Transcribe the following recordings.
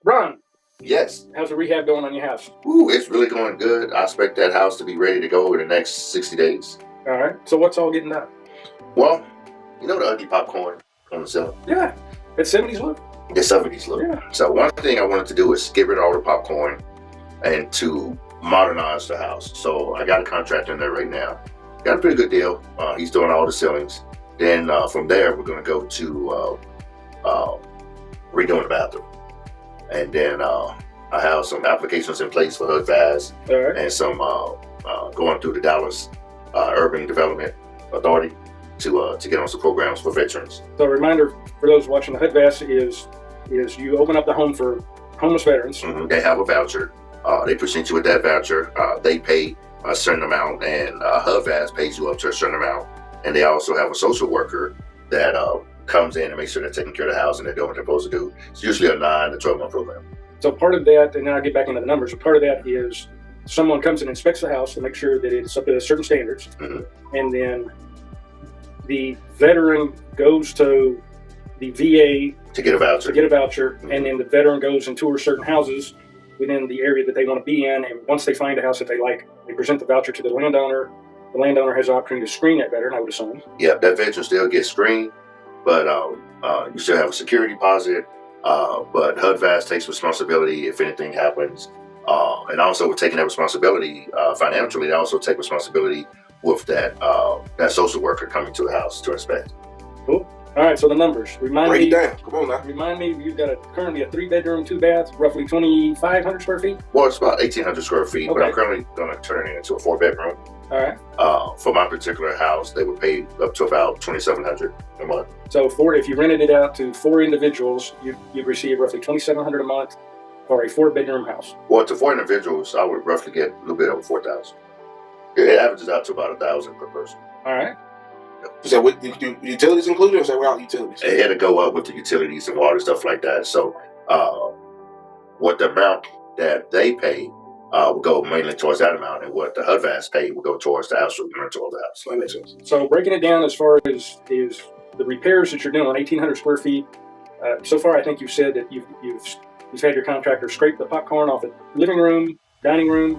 Ron, Yes. how's the rehab going on your house? Ooh, it's really going good. I expect that house to be ready to go in the next 60 days. All right. So what's all getting done? Well, you know the ugly popcorn on the ceiling? Yeah. It's 70s look? The 70s look. Yeah. So one thing I wanted to do is get rid of all the popcorn and to modernize the house. So I got a contractor in there right now. Got a pretty good deal. He's doing all the ceilings. Then from there, we're going to go to redoing the bathroom. And then I have some applications in place for HUD-VASH and some going through the Dallas Urban Development Authority to get on some programs for veterans. So a reminder for those watching, the HUD-VASH is you open up the home for homeless veterans. Mm-hmm. They have a voucher. They present you with that voucher. They pay a certain amount, and HUD-VASH pays you up to a certain amount. And they also have a social worker that comes in and makes sure they're taking care of the house and they're doing what they're supposed to do. It's usually a 9 to 12 month program. So part of that, and then I'll get back into the numbers, but part of that is someone comes and inspects the house to make sure that it's up to certain standards. Mm-hmm. And then the veteran goes to the VA to get a voucher. Mm-hmm. And then the veteran goes and tours certain houses within the area that they want to be in. And once they find a house that they like, they present the voucher to the landowner. The landowner has the opportunity to screen that veteran, I would assume. Yeah, that veteran still gets screened, but you still have a security deposit. But HUD-VASH takes responsibility if anything happens. And also with taking that responsibility financially, they also take responsibility with that social worker coming to the house to inspect. Cool. All right, so the numbers. Break it down. Come on now. Remind me, you've got currently a 3-bedroom, 2-bath, roughly 2,500 square feet? Well, it's about 1,800 square feet, okay. But I'm currently going to turn it into a 4-bedroom. All right. For my particular house, they would pay up to about $2,700 a month. So if you rented it out to 4 individuals, you'd receive roughly $2,700 a month for a 4-bedroom house. Well, to 4 individuals, I would roughly get a little bit over $4,000. It averages out to about $1,000 per person. All right. Is that with utilities included, or is that without utilities? It had to go up with the utilities and water, stuff like that. So what the amount that they pay will go mainly towards that amount, and what the HUD-VASH pay will go towards the actual rental of the house. That makes sense. So breaking it down as far as is the repairs that you're doing, 1,800 square feet. So far, I think you've said that you've had your contractor scrape the popcorn off the living room, dining room.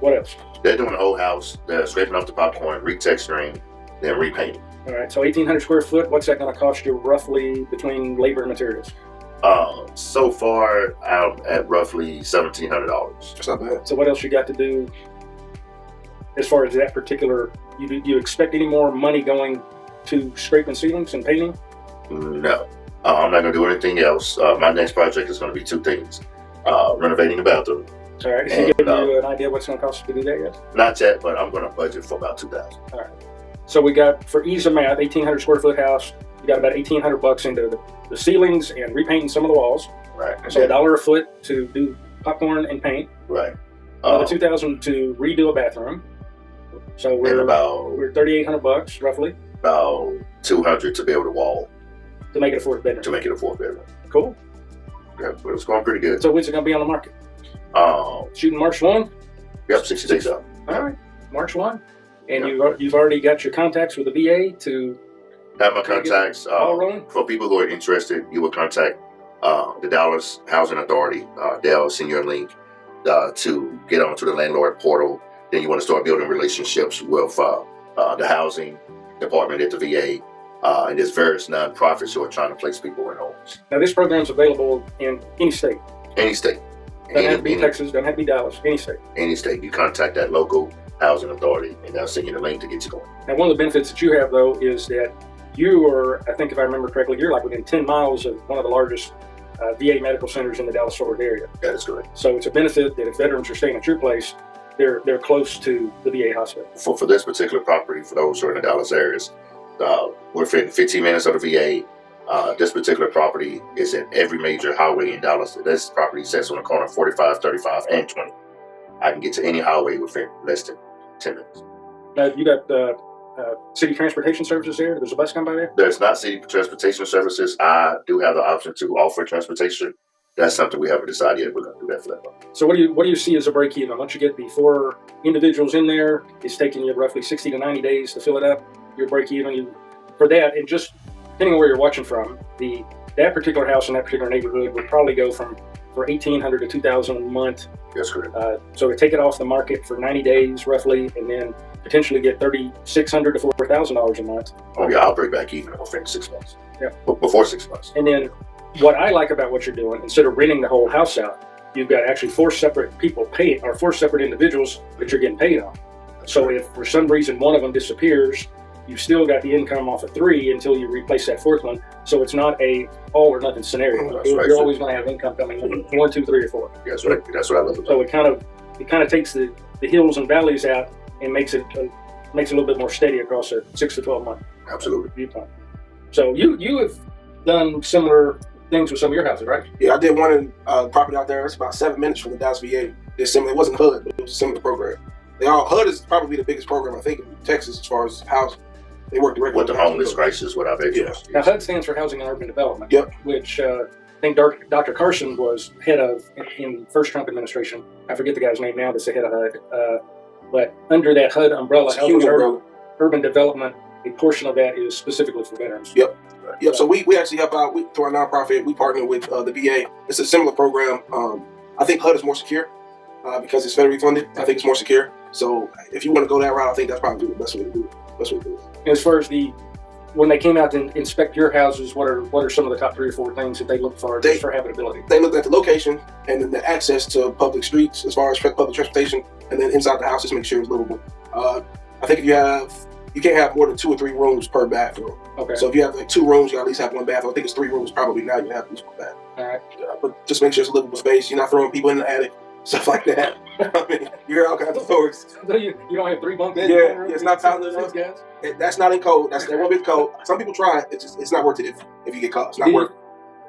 What else? They're doing the whole house. They're scraping off the popcorn, retexturing, then repainting. All right, so 1,800 square foot, what's that going to cost you roughly between labor and materials? So far, out at roughly $1,700. That's not bad. So what else you got to do as far as that particular, you expect any more money going to scraping ceilings and painting? No, I'm not going to do anything else. My next project is going to be 2 things. Renovating the bathroom. All right, can you give you an idea what's going to cost you to do that yet? Not yet, but I'm going to budget for about $2,000. All right. So we got, for ease of math, 1,800 square foot house. You got about $1,800 into the ceilings and repainting some of the walls. Right. So $1 a foot to do popcorn and paint. Right. Another $2,000 to redo a bathroom. So we're $3,800 roughly. About $200 to build a wall. To make it a 4th bedroom. To make it a 4th bedroom. Cool. Yeah, but it's going pretty good. So when's it going to be on the market? Shooting March 1? Yep, 60 days out. All right, March 1. And you've already got your contacts with the VA to have my contacts. For people who are interested, you will contact the Dallas Housing Authority. They'll send you a link to get onto the landlord portal. Then you want to start building relationships with the housing department at the VA. And there's various nonprofits who are trying to place people in homes. Now this program is available in any state. Any state. Doesn't have to be Texas, doesn't have to be Dallas, any state. Any state. You contact that local housing authority and they'll send you the link to get you going. Now one of the benefits that you have though is that you are, I think if I remember correctly, you're like within 10 miles of one of the largest VA medical centers in the Dallas-Fort Worth area. That is correct. So it's a benefit that if veterans are staying at your place, they're close to the VA hospital. For this particular property, for those who are in the Dallas areas, we're within 15 minutes of the VA. This particular property is at every major highway in Dallas. This property sits on the corner of 45, 35, and 20. I can get to any highway within less than 10 minutes. Now, you got city transportation services there? There's a bus come by there? There's not city transportation services. I do have the option to offer transportation. That's something we haven't decided yet. We're going to do that for that month. So what do you see as a break even? Once you get the 4 individuals in there, it's taking you roughly 60 to 90 days to fill it up. Your break even for that, and just depending on where you're watching from, that particular house in that particular neighborhood would probably go from for $1,800 to $2,000 a month. That's correct. So to take it off the market for 90 days roughly, and then potentially get $3,600 to $4,000 a month. Oh yeah, I'll break back even within 6 months. Yeah. Before 6 months. And then what I like about what you're doing, instead of renting the whole house out, you've got actually 4 separate people paid, or 4 separate individuals that you're getting paid on. So if for some reason one of them disappears, you've still got the income off of 3 until you replace that 4th one. So it's not a all or nothing scenario. That's right. You're always going to have income coming in 1, 2, 3, or 4. That's right. That's what I love about So it kind of takes the hills and valleys out and makes it a little bit more steady across a 6 to 12 month Absolutely. viewpoint. So you have done similar things with some of your houses, right? Yeah, I did one in property out there. It's about 7 minutes from the Dallas VA. It's similar. It wasn't HUD, but it was a similar program. HUD is probably the biggest program, I think, in Texas as far as housing. They work directly With the homeless crisis, what I've experienced. Now HUD stands for Housing and Urban Development. Yep. Which I think Dr. Carson was head of in the first Trump administration. I forget the guy's name now that's the head of HUD. But under that HUD umbrella, It's a huge umbrella. Urban Development, a portion of that is specifically for veterans. Yep. Yep. So we actually help out through our nonprofit. We partner with the VA. It's a similar program. I think HUD is more secure because it's federally funded. I think it's more secure. So if you want to go that route, I think that's probably the best way to do it. Best way to do it. As far as when they came out to inspect your houses, what are some of the top 3 or 4 things that they look for just for habitability? They looked at the location and then the access to public streets as far as public transportation, and then inside the house just make sure it's livable. I think you can't have more than 2 or 3 rooms per bathroom. Okay. So if you have like 2 rooms, you at least have 1 bathroom. I think it's 3 rooms probably now. You have at least 1 bathroom. All right. But just make sure it's a livable space. You're not throwing people in the attic, stuff like that. I mean, you hear all kinds of stories. So you don't have 3 bunk beds? Yeah, it's not toddlers. Guys. That's not in code. That won't be in code. Some people try it. It's not worth it if you get caught. It's not worth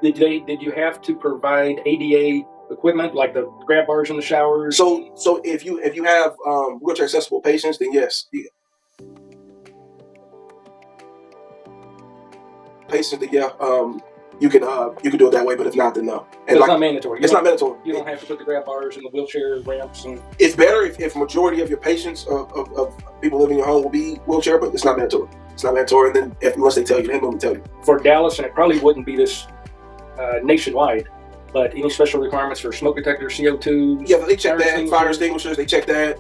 it. Did you have to provide ADA equipment like the grab bars in the showers? So if you have wheelchair accessible patients, then yes. Patients, then yeah, you can do it that way. But if not, then no. And it's not mandatory. It's not mandatory. You don't have to put the grab bars and the wheelchair ramps. And it's better if majority of your patients of people living in your home will be wheelchair, but it's not mandatory. It's not mandatory. And then unless they tell you, they don't tell you. For Dallas, and it probably wouldn't be this nationwide, but any special requirements for smoke detectors, CO2? Yeah, they check that. Fire extinguishers, they check that.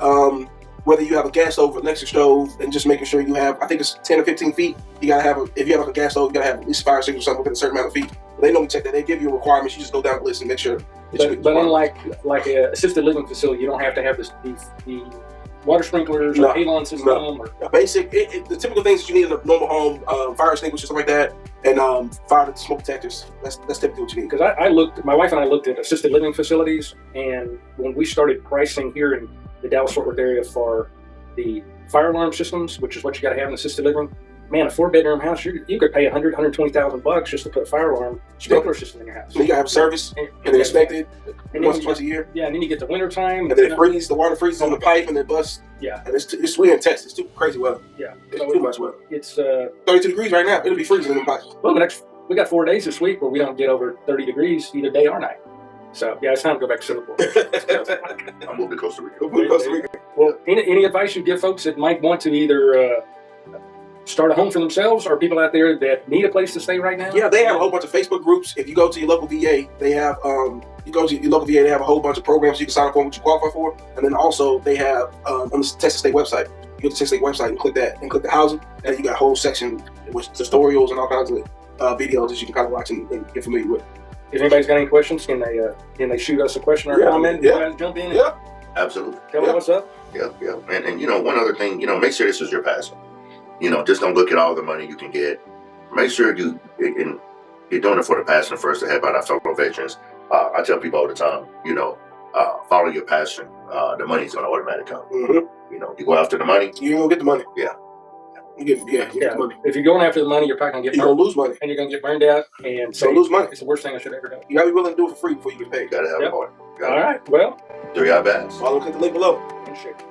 Whether you have a gas stove or electric stove, and just making sure you have, I think it's 10 or 15 feet. You gotta have if you have a gas stove, you gotta have at least fire extinguisher or something within a certain amount of feet. They normally check that. They give you requirements. You just go down the list and make sure. But unlike an assisted living facility, you don't have to have the water sprinklers or halon system. Or basic, the typical things that you need in a normal home, fire extinguishers, stuff like that, and fire smoke detectors. That's typically what you need. Because my wife and I looked at assisted living facilities, and when we started pricing here in the Dallas-Fort Worth area for the fire alarm systems, which is what you got to have in assisted living, man, a 4-bedroom house, you could pay $120,000 just to put a fire alarm sprinkler system in your house. So you got to have a service, and they inspect it once a year. Yeah, and then you get the winter time, and then the water freezes on the pipe, and it busts. Yeah, and it's sweet in Texas. It's too crazy weather. Yeah, it's too much weather. It's 32 degrees right now. It'll be freezing in the pipes. Well, we got 4 days this week where we don't get over 30 degrees either day or night. So yeah, it's time to go back to Singapore. I'm moving to Costa Rica. Well, any advice you give folks that might want to either start a home for themselves, or people out there that need a place to stay right now? Yeah, they have a whole bunch of Facebook groups. If you go to your local VA, they have they have a whole bunch of programs you can sign up for, what you qualify for, and then also they have on the Texas State website. You go to the Texas State website and click that, and click the housing, and you got a whole section with tutorials and all kinds of videos that you can kind of watch and get familiar with. If anybody's got any questions, can they shoot us a question or a comment? Yeah. Jump in. Yeah. Absolutely. Tell me what's up. Yeah. And one other thing, make sure this is your passion. Just don't look at all the money you can get. Make sure you're doing it for the passion first to help out our fellow veterans. I tell people all the time, follow your passion. The money's gonna automatically come. Mm-hmm. You go after the money, you're gonna get the money. Yeah. You get the money. If you're going after the money, you're probably gonna get you're gonna lose money, and you're gonna get burned out, and so lose money. It's the worst thing I should ever do. You gotta be willing to do it for free before you get paid. You gotta have the money. All right. Well, do your best. Follow, click the link below. handshake.